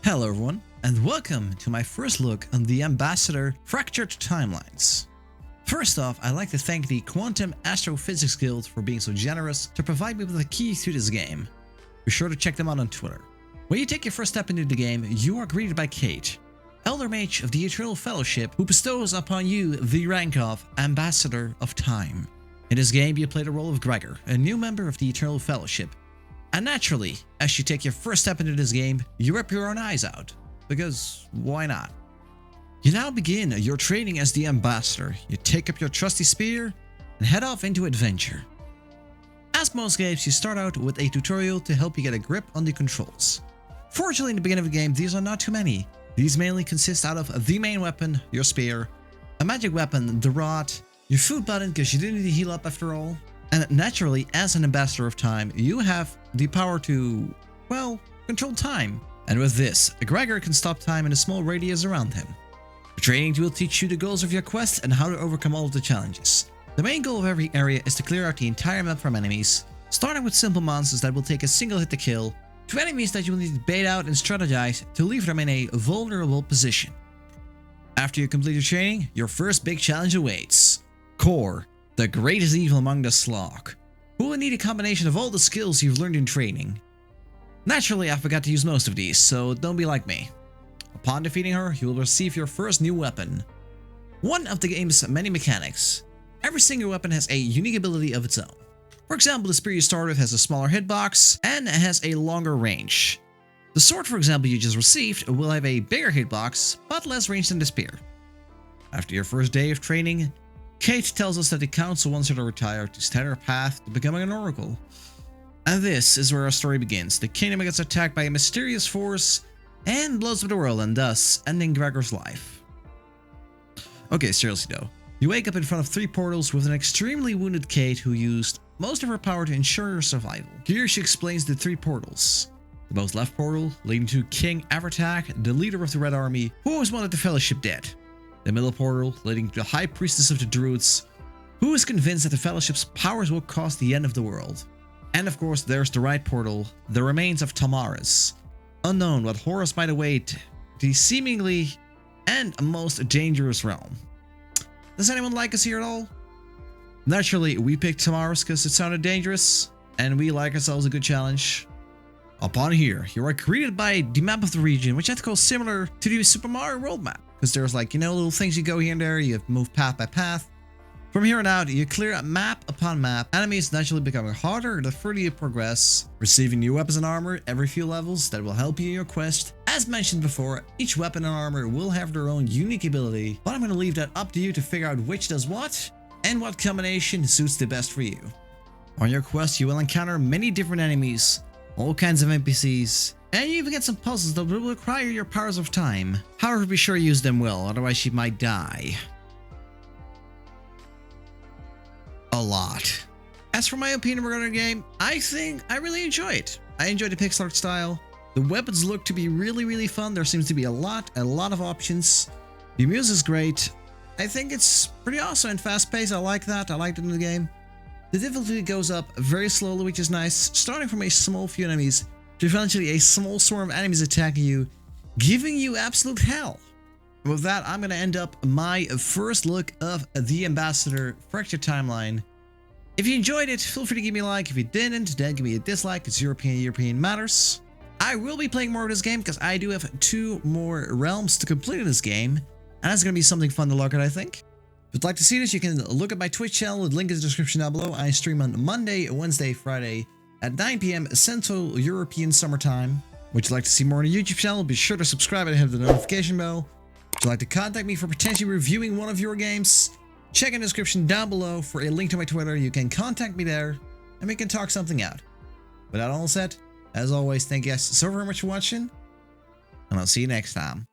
Hello everyone, and welcome to my first look on the Ambassador Fractured Timelines. First off, I'd like to thank the Quantum Astrophysics Guild for being so generous to provide me with the key to this game. Be sure to check them out on Twitter. When you take your first step into the game, you are greeted by Kate, Elder Mage of the Eternal Fellowship, who bestows upon you the rank of Ambassador of Time. In this game, you play the role of Gregor, a new member of the Eternal Fellowship. And naturally, as you take your first step into this game, you rip your own eyes out. Because why not? You now begin your training as the Ambassador. You take up your trusty spear and head off into adventure. As most games, you start out with a tutorial to help you get a grip on the controls. Fortunately, in the beginning of the game, these are not too many. These mainly consist out of the main weapon, your spear, a magic weapon, the rod, your food button because you do need to heal up after all. And naturally, as an Ambassador of Time, you have the power to, well, control time. And with this, Gregor can stop time in a small radius around him. The training will teach you the goals of your quest and how to overcome all of the challenges. The main goal of every area is to clear out the entire map from enemies, starting with simple monsters that will take a single hit to kill, to enemies that you will need to bait out and strategize to leave them in a vulnerable position. After you complete your training, your first big challenge awaits. Core, the greatest evil among the Slog, who will need a combination of all the skills you've learned in training. Naturally, I forgot to use most of these, so don't be like me. Upon defeating her, you will receive your first new weapon. One of the game's many mechanics. Every single weapon has a unique ability of its own. For example, the spear you start with has a smaller hitbox and has a longer range. The sword, for example, you just received will have a bigger hitbox, but less range than the spear. After your first day of training, Kate tells us that the council wants her to retire to start her path to becoming an oracle. And this is where our story begins. The kingdom gets attacked by a mysterious force and blows up the world, and thus ending Gregor's life. Okay, seriously though. You wake up in front of 3 portals with an extremely wounded Kate who used most of her power to ensure your survival. Here she explains the 3 portals. The most left portal leading to King Avertag, the leader of the Red Army, who always wanted the Fellowship dead. The middle portal leading to the High Priestess of the Druids, who is convinced that the Fellowship's powers will cause the end of the world. And of course, there's the right portal, the remains of Tamaris. Unknown what horrors might await the seemingly and most dangerous realm. Does anyone like us here at all? Naturally, we picked Tamaris because it sounded dangerous, and we like ourselves a good challenge. Upon here, you are greeted by the map of the region, which I think is similar to the Super Mario World map. Because there's like, little things you go here and there, you have to move path by path. From here on out, you clear map upon map, enemies naturally becoming harder the further you progress, receiving new weapons and armor every few levels that will help you in your quest. As mentioned before, each weapon and armor will have their own unique ability, but I'm going to leave that up to you to figure out which does what, and what combination suits the best for you. On your quest, you will encounter many different enemies, all kinds of NPCs, and you even get some puzzles that will require your powers of time. However, be sure to use them well, otherwise you might die. A lot. As for my opinion regarding the game, I think I really enjoy it. I enjoy the pixel art style. The weapons look to be really fun. There seems to be a lot of options. The music is great. I think it's pretty awesome and fast paced. I like that. I like it in the game. The difficulty goes up very slowly, which is nice, starting from a small few enemies to eventually a small swarm of enemies attacking you, giving you absolute hell. With that, I'm going to end up my first look of the Ambassador Fractured Timeline. If you enjoyed it, feel free to give me a like. If you didn't, then give me a dislike, because European matters. I will be playing more of this game because I do have 2 more realms to complete in this game, and that's going to be something fun to look at, I think. If you'd like to see this, you can look at my Twitch channel. The link is in the description down below. I stream on Monday, Wednesday, Friday at 9 PM Central European Summertime. Would you like to see more on the YouTube channel? Be sure to subscribe and hit the notification bell. If you'd like to contact me for potentially reviewing one of your games, check in the description down below for a link to my Twitter. You can contact me there, and we can talk something out. With that all said, as always, thank you guys so very much for watching, and I'll see you next time.